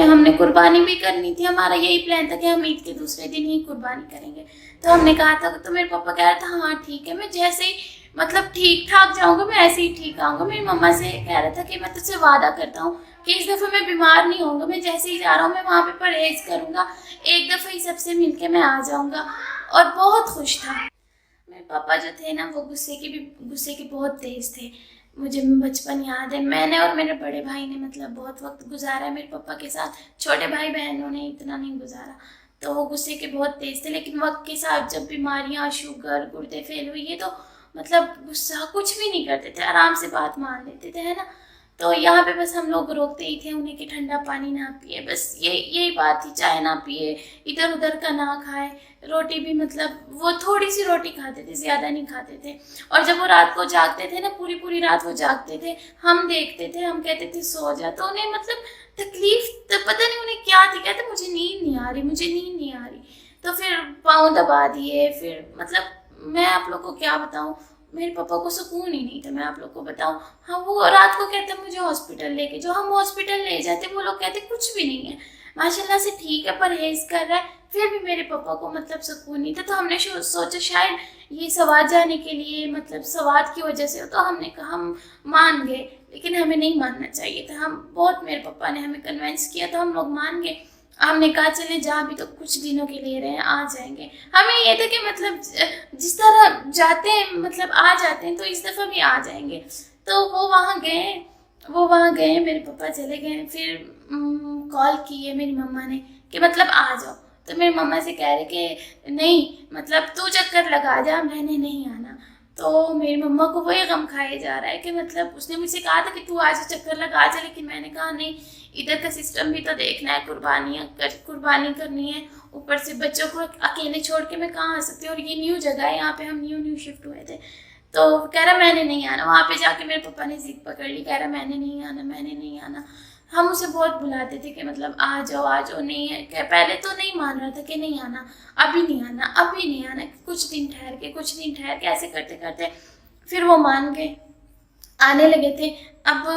ہم نے قربانی بھی کرنی تھی. ہمارا یہی پلان تھا کہ ہم عید کے دوسرے دن ہی قربانی کریں گے. تو ہم نے کہا تھا, تو میرے پاپا کہہ رہا تھا ہاں ٹھیک ہے, میں جیسے ہی مطلب ٹھیک ٹھاک جاؤں گا میں ایسے ہی ٹھیک آؤں گا. میری مما سے کہہ رہا تھا کہ میں تجھ سے وعدہ کرتا ہوں کہ اس دفعہ میں بیمار نہیں ہوں گا, میں جیسے ہی جا رہا ہوں میں وہاں پہ پرہیز کروں گا, ایک دفعہ ہی سب سے مل کے میں آ جاؤں گا. اور بہت خوش تھا. میرے پاپا جو تھے نا وہ غصے کے بہت تیز تھے. مجھے بچپن یاد ہے, میں نے اور میرے بڑے بھائی نے مطلب بہت وقت گزارا ہے میرے پاپا کے ساتھ, چھوٹے بھائی بہنوں نے اتنا نہیں گزارا. تو وہ غصے کے بہت تیز تھے, لیکن وقت کے ساتھ جب بیماریاں, شوگر, گردے فیل ہوئی ہے تو مطلب غصہ کچھ بھی نہیں کرتے تھے, آرام سے بات مان لیتے تھے, ہے نا. تو یہاں پہ بس ہم لوگ روکتے ہی تھے انہیں کہ ٹھنڈا پانی نہ پیے, بس یہی بات تھی, چائے نہ پیے, ادھر ادھر کا نہ کھائے, روٹی بھی مطلب وہ تھوڑی سی روٹی کھاتے تھے, زیادہ نہیں کھاتے تھے. اور جب وہ رات کو جاگتے تھے نا, پوری رات وہ جاگتے تھے, ہم دیکھتے تھے, ہم کہتے تھے سو جا, تو انہیں مطلب تکلیف پتہ نہیں انہیں کیا تھی, کہتے مجھے نیند نہیں آ رہی. تو پھر پاؤں دبا دیے, پھر مطلب میں آپ لوگ کو کیا بتاؤں, میرے پاپا کو سکون ہی نہیں تھا, میں آپ لوگ کو بتاؤں. ہاں وہ رات کو کہتے مجھے ہاسپٹل لے کے جو, ہم ہاسپٹل لے جاتے, وہ لوگ کہتے کچھ بھی نہیں ہے, ماشاء اللہ سے ٹھیک ہے, پرہیز کر رہا ہے. پھر بھی میرے پاپا کو مطلب سکون نہیں تھا. تو ہم نے سوچا شاید یہ سوات جانے کے لیے مطلب سوات کی وجہ سے ہو, تو ہم نے کہا ہم مان گئے, لیکن ہمیں نہیں ماننا چاہیے تھا. ہم بہت, میرے پاپا نے ہمیں کنونس کیا تو ہم لوگ مان گئے. ہم نے کہا چلیں جا بھی تو کچھ دنوں کے لیے رہے, آ جائیں گے. ہمیں یہ تھا کہ مطلب جس طرح جاتے ہیں مطلب آ جاتے ہیں, تو اس دفعہ بھی آ جائیں گے. تو وہ وہاں گئے, میرے پاپا چلے گئے. پھر کال کی ہے میری مما نے کہ مطلب آ جاؤ. تو میری مما سے کہہ رہے کہ نہیں مطلب تو چکر لگا جا, میں نے نہیں آنا. تو میری مما کو وہی غم کھائے جا رہا ہے کہ مطلب اس نے مجھ سے کہا تھا کہ تو آج چکر لگا جا, لیکن میں نے کہا نہیں, ادھر کا سسٹم بھی تو دیکھنا ہے, قربانی کرنی ہے, اوپر سے بچوں کو اکیلے چھوڑ کے میں کہاں آ سکتی ہوں, اور یہ نیو جگہ ہے, یہاں پہ ہم نیو شفٹ ہوئے تھے. تو کہہ رہا میں نے نہیں آنا. وہاں پہ جا کے میرے پاپا نے ضد پکڑ لی, کہہ رہا میں نے نہیں آنا. ہم اسے بہت بلاتے تھے کہ مطلب آ جاؤ, نہیں ہے کہ پہلے تو نہیں مان رہا تھا کہ نہیں آنا, ابھی نہیں آنا, کچھ دن ٹھہر کے ایسے کرتے کرتے پھر وہ مان گئے, آنے لگے تھے. اب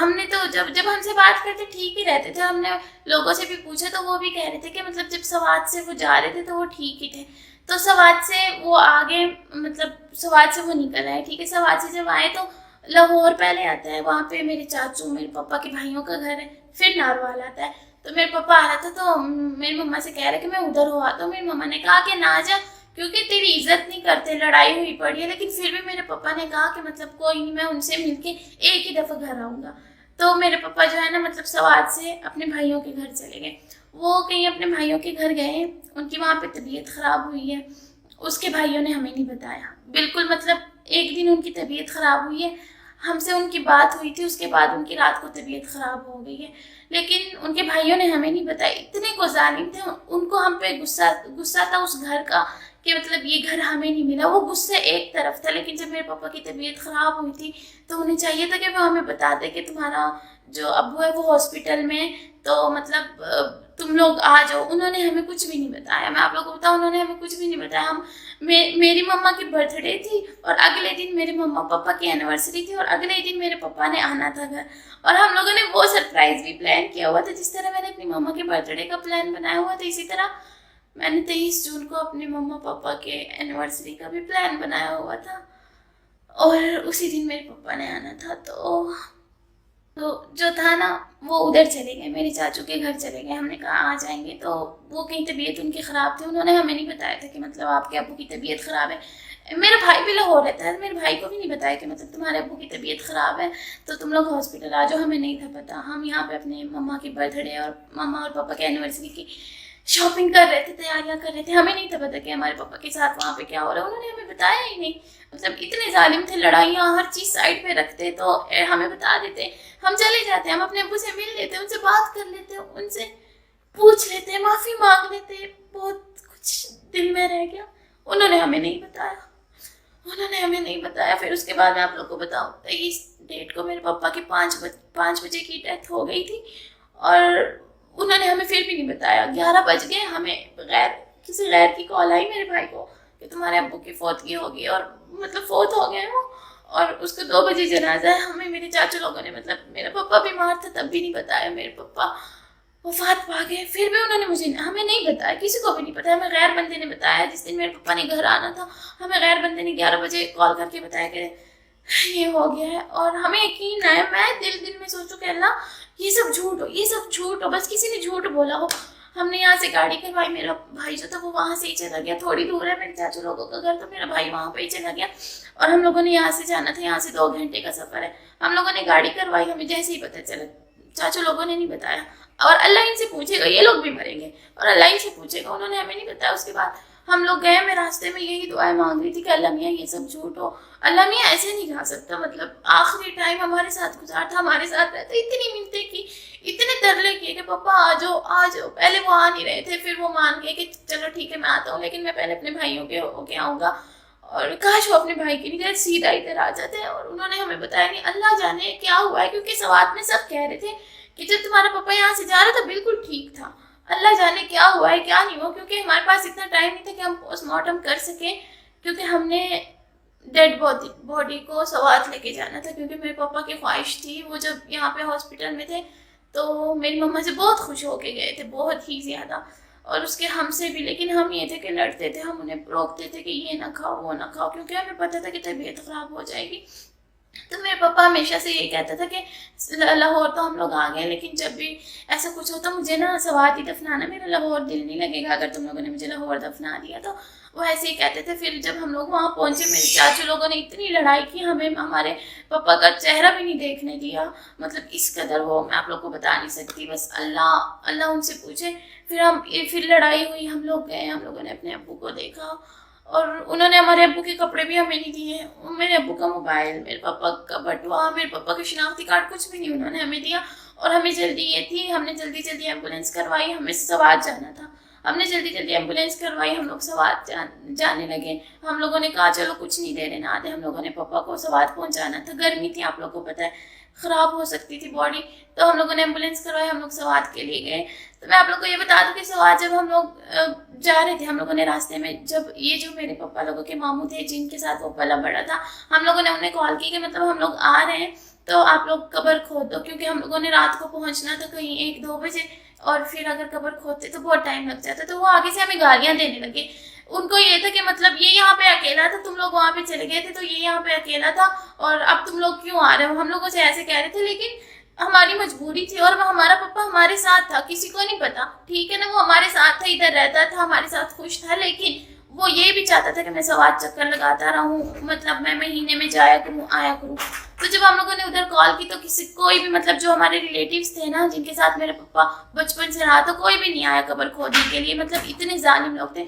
ہم نے تو جب ہم سے بات کرتے ٹھیک ہی رہتے تھے. ہم نے لوگوں سے بھی پوچھا تو وہ بھی کہہ رہے تھے کہ مطلب جب سوات سے وہ جا رہے تھے تو وہ ٹھیک ہی تھے. تو سوات سے وہ آگے مطلب سوات سے وہ نکل آئے, ٹھیک ہے. سوات سے جب آئے تو لاہور پہلے آتا ہے, وہاں پہ میرے چاچو, میرے پاپا کے بھائیوں کا گھر ہے, پھر ناروال آتا ہے. تو میرے پاپا آ رہا تھا تو میری مما سے کہہ رہے کہ میں ادھر ہوا, تو میری مما نے کہا کہ نہ جا, کیونکہ تیری عزت نہیں کرتے, لڑائی ہوئی پڑی ہے. لیکن پھر بھی میرے پاپا نے کہا کہ مطلب کوئی نہیں, میں ان سے مل کے ایک ہی دفعہ گھر آؤں گا. تو میرے پاپا جو ہے نا مطلب سوات سے اپنے بھائیوں کے گھر چلے گئے. وہ کہیں اپنے بھائیوں کے گھر گئے, ان کی وہاں پہ طبیعت خراب ہوئی ہے. اس کے بھائیوں نے ہمیں نہیں بتایا بالکل, مطلب ایک دن ان کی طبیعت خراب ہوئی ہے, ہم سے ان کی بات ہوئی تھی, اس کے بعد ان کی رات کو طبیعت خراب ہو گئی ہے, لیکن ان کے بھائیوں نے ہمیں نہیں بتایا. اتنے کو ظالم تھے, ان کو ہم پہ غصہ تھا اس گھر کا کہ مطلب یہ گھر ہمیں نہیں ملا. وہ غصہ ایک طرف تھا, لیکن جب میرے پاپا کی طبیعت خراب ہوئی تھی تو انہیں چاہیے تھا کہ وہ ہمیں بتا دے کہ تمہارا جو ابو ہے وہ ہاسپٹل میں, تو مطلب تم لوگ آ جاؤ. انہوں نے ہمیں کچھ بھی نہیں بتایا, میں آپ لوگوں کو بتاؤں, انہوں نے ہمیں کچھ بھی نہیں بتایا. میری مما کی برتھ ڈے تھی, اور اگلے دن میرے مما پاپا کی اینیورسری تھی, اور اگلے دن میرے پاپا نے آنا تھا گھر. اور ہم لوگوں نے وہ سرپرائز بھی پلان کیا ہوا تھا, جس طرح میں نے اپنی مما کے برتھ ڈے کا پلان بنایا ہوا تھا, اسی طرح میں نے 23 جون کو اپنے مما پاپا کے اینیورسری کا بھی پلان بنایا ہوا تھا, اور اسی دن میرے پاپا نے آنا تھا. تو جو تھا نا وہ ادھر چلے گئے, میرے چاچو کے گھر چلے گئے. ہم نے کہا آ جائیں گے, تو وہ کہیں طبیعت ان کی خراب تھی, انہوں نے ہمیں نہیں بتایا تھا کہ مطلب آپ کے ابو کی طبیعت خراب ہے. میرا بھائی بھی لاہور رہتا ہے, میرے بھائی کو بھی نہیں بتایا کہ مطلب تمہارے ابو کی طبیعت خراب ہے تو تم لوگ ہاسپٹل آ جاؤ. ہمیں نہیں تھا پتا, ہم یہاں پہ اپنے مما کی برتھ ڈے اور مما اور پاپا کے اینیورسری کی شاپنگ کر رہے تھے, تیاریاں کر رہے تھے. ہمیں نہیں تھا پتا کہ ہمارے پاپا کے ساتھ وہاں پہ کیا ہو رہا ہے, انہوں نے ہمیں بتایا ہی نہیں. مطلب اتنے ظالم تھے, لڑائیاں ہر چیز سائڈ پہ رکھتے تو ہمیں بتا دیتے, ہم چلے جاتے, ہم اپنے ابو سے مل لیتے, ان سے بات کر لیتے, ان سے پوچھ لیتے, معافی مانگ لیتے. بہت کچھ دل میں رہ گیا, انہوں نے ہمیں نہیں بتایا. پھر اس کے بعد میں آپ لوگ کو بتاؤں, 23 ڈیٹ کو میرے پاپا کی 5 بجے کی ڈیتھ ہو گئی تھی, اور انہوں نے ہمیں پھر بھی نہیں بتایا. 11 بج گئے, ہمیں کسی غیر کی کال آئی میرے بھائی کو کہ تمہارے ابو کی فوتگی ہوگی, اور مطلب فوت ہو گئے وہ, اور اس کو 2 بجے جنازہ ہے. ہمیں میرے چاچو لوگوں نے, مطلب میرا پاپا بیمار تھا تب بھی نہیں بتایا. میرے پاپا وفات پا گئے. پھر بھی انہوں نے ہمیں نہیں بتایا, کسی کو بھی نہیں پتا. ہمیں غیر بندے نے بتایا. جس دن میرے پپا نے گھر آنا تھا ہمیں غیر بندے نے 11 بجے کال کر کے بتایا کہ یہ ہو گیا ہے. اور ہمیں یقین ہے, میں دل میں سوچوں کہ اللہ یہ سب جھوٹ ہو, یہ سب جھوٹ ہو, بس کسی نے جھوٹ بولا ہو. ہم نے یہاں سے گاڑی کروائی, میرا بھائی جو تھا وہ وہاں سے ہی چلا گیا, تھوڑی دور ہے میرے چاچو لوگوں کا گھر, تو میرا بھائی وہاں پہ ہی چلا گیا. اور ہم لوگوں نے یہاں سے جانا تھا, یہاں سے 2 گھنٹے کا سفر ہے. ہم لوگوں نے گاڑی کروائی, ہمیں جیسے ہی پتہ چلا, چاچو لوگوں نے نہیں بتایا. اور اللہ ان سے پوچھے گا, یہ لوگ بھی مریں گے اور اللہ ان سے پوچھے گا, انہوں نے ہمیں نہیں بتایا. اس کے بعد ہم لوگ گئے, میں راستے میں یہی دعائیں مانگ رہی تھی کہ اللہ میاں یہ سب جھوٹ ہو, اللہ میاں ایسے نہیں کھا سکتا. مطلب آخری ٹائم ہمارے ساتھ گزارتا, ہمارے ساتھ رہتا, اتنی منتیں کی, اتنے ترلے کیے کہ پپا آ جاؤ آ جاؤ. پہلے وہ آ نہیں رہے تھے, پھر وہ مان گئے کہ چلو ٹھیک ہے میں آتا ہوں, لیکن میں پہلے اپنے بھائیوں کے ہو کے آؤں گا. اور کاش وہ اپنے بھائی کی نہیں, سیدھا ادھر آ جاتے. اور انہوں نے ہمیں بتایا نہیں, اللہ جانے کیا ہوا ہے, کیونکہ سوات میں سب کہہ رہے تھے کہ جب تمہارا پپا یہاں سے جا رہا تھا بالکل ٹھیک تھا. اللہ جانے کیا ہوا ہے کیا نہیں ہوا, کیونکہ ہمارے پاس اتنا ٹائم نہیں تھا کہ ہم پوسٹ مارٹم کر سکیں, کیونکہ ہم نے ڈیڈ باڈی کو سوات لے کے جانا تھا. کیونکہ میرے پپا کی خواہش تھی, وہ جب یہاں پہ ہاسپٹل میں تھے تو میری مما سے بہت خوش ہو کے گئے تھے, بہت ہی زیادہ. اور اس کے ہم سے بھی, لیکن ہم یہ تھے کہ لڑتے تھے, ہم انہیں روکتے تھے کہ یہ نہ کھاؤ وہ نہ کھاؤ, کیونکہ ہمیں پتہ تھا کہ طبیعت خراب ہو جائے گی. تو میرے پپا ہمیشہ سے یہی کہتا تھا کہ لاہور تو ہم لوگ آ گئے, لیکن جب بھی ایسا کچھ ہوتا مجھے نا سوات ہی دفنانا, میرا لاہور دل نہیں لگے گا اگر تم لوگوں نے مجھے لاہور دفنا دیا. تو وہ ایسے ہی کہتے تھے. پھر جب ہم لوگ وہاں پہنچے, میرے چاچو لوگوں نے اتنی لڑائی کی, ہمیں ہمارے پپا کا چہرہ بھی نہیں دیکھنے دیا. مطلب اس قدر وہ میں آپ لوگ کو بتا نہیں سکتی, بس اللہ ان سے پوچھے. پھر لڑائی ہوئی, ہم لوگ گئے, ہم لوگوں نے اپنے ابو کو دیکھا, اور انہوں نے ہمارے ابو کے کپڑے بھی ہمیں نہیں دیے. میرے ابو کا موبائل, میرے پپا کا بٹوا, میرے پپا کا شناختی کارڈ, کچھ بھی نہیں انہوں نے ہمیں دیا. اور ہمیں جلدی یہ تھی, ہم نے جلدی ایمبولینس کروائی, ہمیں سوات جانا تھا, ہم نے جلدی ایمبولینس کروائی, ہم لوگ سوات جانے لگے. ہم لوگوں نے کہا چلو کچھ نہیں دیر نہ آتے, ہم لوگوں نے پپا کو سوات پہنچانا تھا. گرمی تھی, آپ لوگوں کو پتہ ہے, خراب ہو سکتی تھی باڈی. تو ہم لوگوں نے ایمبولینس کروائی, ہم لوگ سوات کے لیے گئے. تو میں آپ لوگ کو یہ بتا دوں کہ سوات جب ہم لوگ جا رہے تھے, ہم لوگوں نے راستے میں, جب یہ جو میرے پپا لوگوں کے ماموں تھے جن کے ساتھ وہ پلا بڑا تھا, ہم لوگوں نے انہیں کال کی کہ مطلب ہم لوگ آ رہے ہیں تو آپ لوگ قبر کھود دو, کیونکہ ہم لوگوں نے رات کو پہنچنا تھا کہیں 1-2 بجے, اور پھر اگر قبر کھودتے تو بہت ٹائم لگ جاتا. تو وہ آگے سے ہمیں گالیاں دینے لگے. ان کو یہ تھا کہ مطلب یہ یہاں پہ اکیلا تھا, تم لوگ وہاں پہ چلے گئے تھے, تو یہ یہاں پہ اکیلا تھا, اور اب تم لوگ کیوں آ رہے ہو, ہم لوگوں سے ایسے کہہ رہے تھے. لیکن ہماری مجبوری تھی, اور ہمارا پپا ہمارے ساتھ تھا, کسی کو نہیں پتا, ٹھیک ہے نا, وہ ہمارے ساتھ تھا, ادھر رہتا تھا, ہمارے ساتھ خوش تھا. لیکن وہ یہ بھی چاہتا تھا کہ میں سوات چکر لگاتا رہوں, مطلب میں مہینے میں جایا کروں آیا کروں. تو جب ہم لوگوں نے ادھر کال کی تو کوئی بھی مطلب جو ہمارے ریلیٹیوز تھے نا, جن کے ساتھ میرے پپا بچپن سے رہا, تو کوئی بھی نہیں آیا قبر کھودنے کے لیے. مطلب اتنے ظالم لوگ تھے.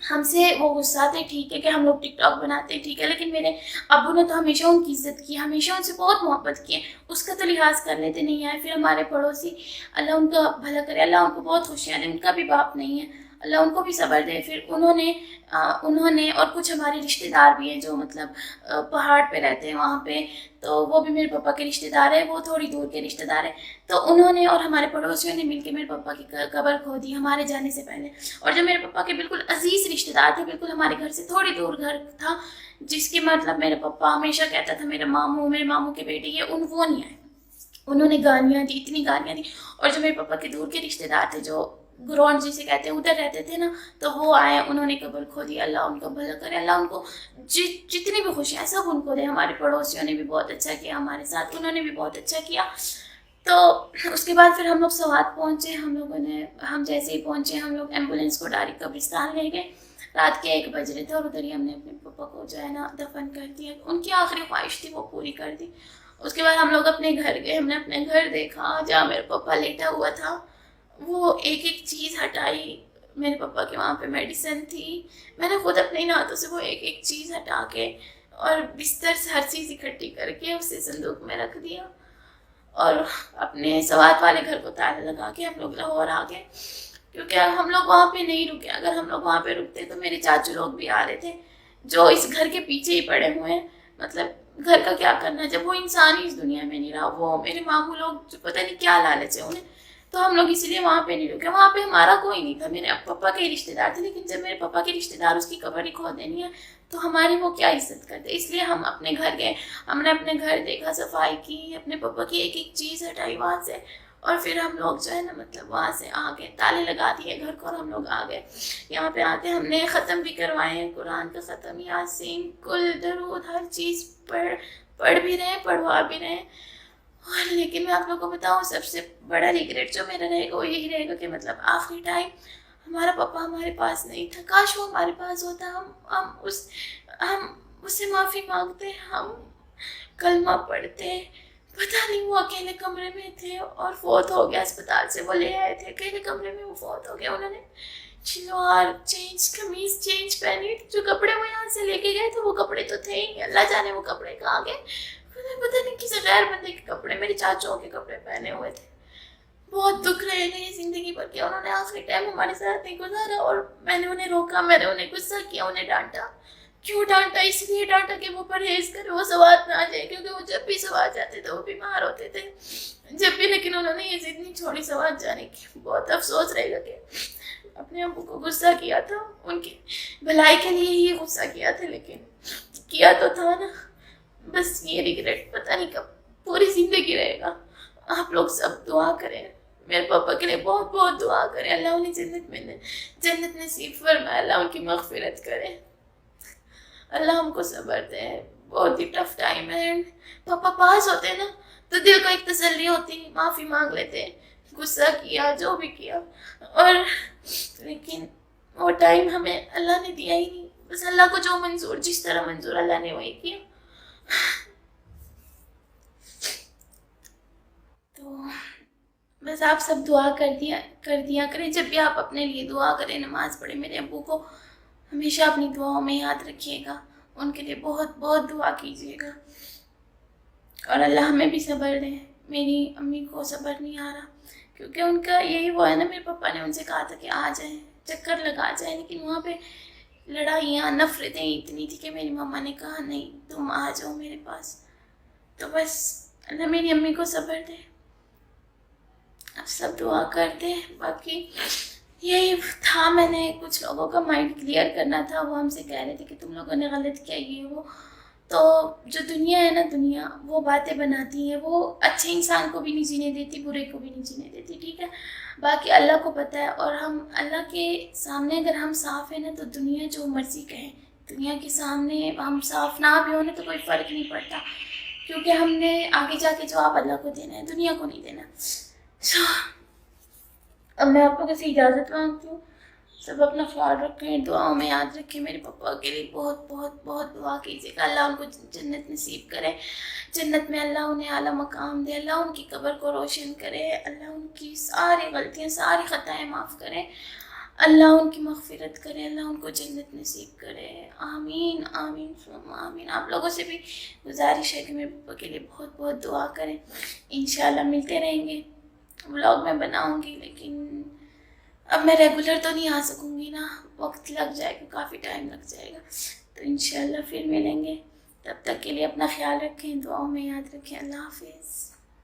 ہم سے وہ غصہ تھے, ٹھیک ہے کہ ہم لوگ ٹک ٹاک بناتے ہیں, ٹھیک ہے, لیکن میرے ابو نے تو ہمیشہ ان کی عزت کی, ہمیشہ ان سے بہت محبت کی ہے, اس کا تو لحاظ کر لیتے نہیں آئے. پھر ہمارے پڑوسی, اللہ ان کا بھلا کرے, اللہ ان کو بہت خوشیاں دے, ان کا بھی باپ نہیں ہے, اللہ ان کو بھی صبر دے. پھر انہوں نے اور کچھ ہمارے رشتہ دار بھی ہیں جو مطلب پہاڑ پہ رہتے ہیں وہاں پہ, تو وہ بھی میرے پپا کے رشتہ دار ہیں, وہ تھوڑی دور کے رشتہ دار ہیں. تو انہوں نے اور ہمارے پڑوسیوں نے مل کے میرے پپا کی قبر کھو دی ہمارے جانے سے پہلے. اور جو میرے پپا کے بالکل عزیز رشتہ دار تھے, بالکل ہمارے گھر سے تھوڑی دور گھر تھا, جس کی مطلب میرے پپا ہمیشہ کہتا تھا میرے ماموں کے بیٹے یہ وہ نہیں آئے. انہوں نے گالیاں دی, اتنی گالیاں دی. اور جو میرے پپا کے دور کے رشتہ دار تھے, جو گراؤنڈ جسے کہتے ہیں, ادھر رہتے تھے نا, تو وہ آئے, انہوں نے قبر کھو دی. اللہ ان کو بھلا کرے, اللہ ان کو جتنی بھی خوشیاں سب ان کو دے. ہمارے پڑوسیوں نے بھی بہت اچھا کیا ہمارے ساتھ, انہوں نے بھی بہت اچھا کیا. تو اس کے بعد پھر ہم لوگ سوات پہنچے. ہم جیسے ہی پہنچے, ہم لوگ ایمبولینس کو ڈائریکٹ قبرستان لے گئے. رات کے 1 بج رہے تھے, اور ادھر ہی ہم نے اپنے پپا کو جو ہے نا دفن کر دیا. ان کی آخری خواہش تھی, وہ پوری کر دی. اس کے بعد ہم لوگ اپنے گھر گئے, ہم نے اپنے گھر دیکھا جہاں میرے پپا لیٹا ہوا تھا. وہ ایک چیز ہٹائی, میرے پپا کے وہاں پہ میڈیسن تھی, میں نے خود اپنے ہاتھوں سے وہ ایک چیز ہٹا کے اور بستر سے ہر چیز اکٹھی کر کے اسے صندوق میں رکھ دیا. اور اپنے سوات والے گھر کو تالا لگا کے ہم لوگ لاہور آ گئے, کیونکہ ہم لوگ وہاں پہ نہیں رکے. اگر ہم لوگ وہاں پہ رکتے تو میرے چاچو لوگ بھی آ رہے تھے, جو اس گھر کے پیچھے ہی پڑے ہوئے ہیں. مطلب گھر کا کیا کرنا جب وہ انسان ہی اس دنیا میں نہیں رہا. وہ میرے ماموں لوگ جو پتہ نہیں کیا لالچ ہے انہیں, تو ہم لوگ اسی لیے وہاں پہ نہیں رکے. وہاں پہ ہمارا کوئی نہیں تھا, میرے پپا کے رشتہ دار تھے, لیکن جب میرے پپا کے رشتہ دار اس کی قبر ہی کھود دینی ہے تو ہماری وہ کیا عزت کرتے. اس لیے ہم اپنے گھر گئے, ہم نے اپنے گھر دیکھا, صفائی کی, اپنے پپا کی ایک چیز ہٹائی وہاں سے, اور پھر ہم لوگ جو ہے نا مطلب وہاں سے آ گئے، تالے لگا دیے گھر کو اور ہم لوگ آ گئے یہاں پہ آ کے ہم نے ختم بھی کروائے ہیں، قرآن کا ختم، یاسین، کل، درود، ہر چیز پڑھ بھی رہے ہیں، پڑھوا بھی رہے ہیں۔ اور لیکن میں آپ لوگوں کو بتاؤں سب سے بڑا ریگریٹ جو میرا رہے گا وہ یہی رہے گا کہ مطلب آخری ٹائم ہمارا پاپا ہمارے پاس نہیں تھا، کاش وہ ہمارے پاس ہوتا، ہم اس سے معافی مانگتے، ہم کلمہ پڑھتے۔ پتہ نہیں وہ اکیلے کمرے میں تھے اور فوت ہو گیا، اسپتال سے وہ لے آئے تھے، اکیلے کمرے میں وہ فوت ہو گیا۔ انہوں نے شلوار چینج، قمیض چینج پہنی، جو کپڑے وہ یہاں سے لے کے گئے تھے وہ کپڑے تو تھے ہی، اللہ جانے وہ کپڑے کہاں گئے، پتہ نہیں کسی غیر بندے کے کپڑے، میرے چاچوں کے کپڑے پہنے ہوئے تھے۔ بہت دکھ رہے گا یہ زندگی پر کہ انہوں نے آخری ٹائم ہمارے ساتھ نہیں گزارا، اور میں نے انہیں روکا، میں نے انہیں غصہ کیا، انہیں ڈانٹا۔ کیوں ڈانٹا؟ اس لیے ڈانٹا کہ وہ پرہیز کرے، وہ سوات نہ آ جائے، کیونکہ وہ جب بھی سوات جاتے تھے وہ بیمار ہوتے تھے جب بھی، لیکن انہوں نے یہ ضد نہیں چھوڑی سوات جانے کی۔ بہت افسوس رہے گا کہ اپنے ابو کو غصہ کیا تھا، ان کی بھلائی کے لیے ہی غصہ کیا تھا، لیکن کیا تو تھا نا۔ بس یہ ریگریٹ پتہ نہیں کب پوری زندگی رہے گا۔ آپ لوگ سب دعا کریں میرے پاپا کے لیے، بہت بہت دعا کریں، اللہ انہیں جنت نصیب فرمائے، اللہ ان کی مغفرت کرے، اللہ ہم کو صبر دے۔ بہت ہی ٹف ٹائم ہے، پاپا پاس ہوتے نا تو دل کو ایک تسلی ہوتی، معافی مانگ لیتے، غصہ کیا جو بھی کیا، اور لیکن وہ ٹائم ہمیں اللہ نے دیا ہی نہیں، بس اللہ کو جو منظور، جس طرح منظور اللہ نے وہی کیا۔ تو بس آپ سب دعا کر دیا کریں، جب بھی آپ اپنے لیے دعا کریں، نماز پڑھیں، میرے ابو کو ہمیشہ اپنی دعاؤں میں یاد رکھیے گا، ان کے لیے بہت بہت دعا کیجیے گا، اور اللہ ہمیں بھی صبر دے۔ میری امی کو صبر نہیں آ رہا کیونکہ ان کا یہی وہ ہے نا، میرے پاپا نے ان سے کہا تھا کہ آ جائیں، چکر لگا جائیں، لیکن وہاں پہ لڑائیاں، نفرتیں اتنی تھی کہ میری ماما نے کہا نہیں تم آ جاؤ میرے پاس۔ تو بس اللہ میری امی کو صبر دے، اب سب دعا کرتے ہیں۔ باقی یہی تھا، میں نے کچھ لوگوں کا مائنڈ کلیئر کرنا تھا، وہ ہم سے کہہ رہے تھے کہ تم لوگوں نے غلط کیا یہ وہ، تو جو دنیا ہے نا، دنیا وہ باتیں بناتی ہے، وہ اچھے انسان کو بھی نہیں جینے دیتی، برے کو بھی نہیں جینے دیتی، ٹھیک ہے، باقی اللہ کو پتہ ہے، اور ہم اللہ کے سامنے اگر ہم صاف ہیں نا تو دنیا جو مرضی کہیں، دنیا کے سامنے ہم صاف نہ بھی ہونے تو کوئی فرق نہیں پڑتا، کیونکہ ہم نے آگے جا کے جواب اللہ کو دینا ہے، دنیا کو نہیں دینا۔ اب میں آپ لوگوں سے اجازت مانگتی ہوں، سب اپنا خیال رکھیں، دعاؤں میں یاد رکھیں، میرے پاپا کے لیے بہت بہت بہت دعا کیجیے گا، اللہ ان کو جنت نصیب کرے، جنت میں اللہ انہیں اعلیٰ مقام دے، اللہ ان کی قبر کو روشن کرے، اللہ ان کی ساری غلطیاں، ساری خطائیں معاف کرے، اللہ ان کی مغفرت کرے، اللہ ان کو جنت نصیب کرے، آمین آمین ثم آمین۔ آپ لوگوں سے بھی گزارش ہے کہ میرے پاپا کے لیے بہت بہت دعا کریں، انشاءاللہ ملتے رہیں گے، ولاگ میں بناؤں گی، لیکن اب میں ریگولر تو نہیں آ سکوں گی نا، وقت لگ جائے گا، کافی ٹائم لگ جائے گا، تو انشاءاللہ پھر ملیں گے، تب تک کے لیے اپنا خیال رکھیں، دعاؤں میں یاد رکھیں، اللہ حافظ۔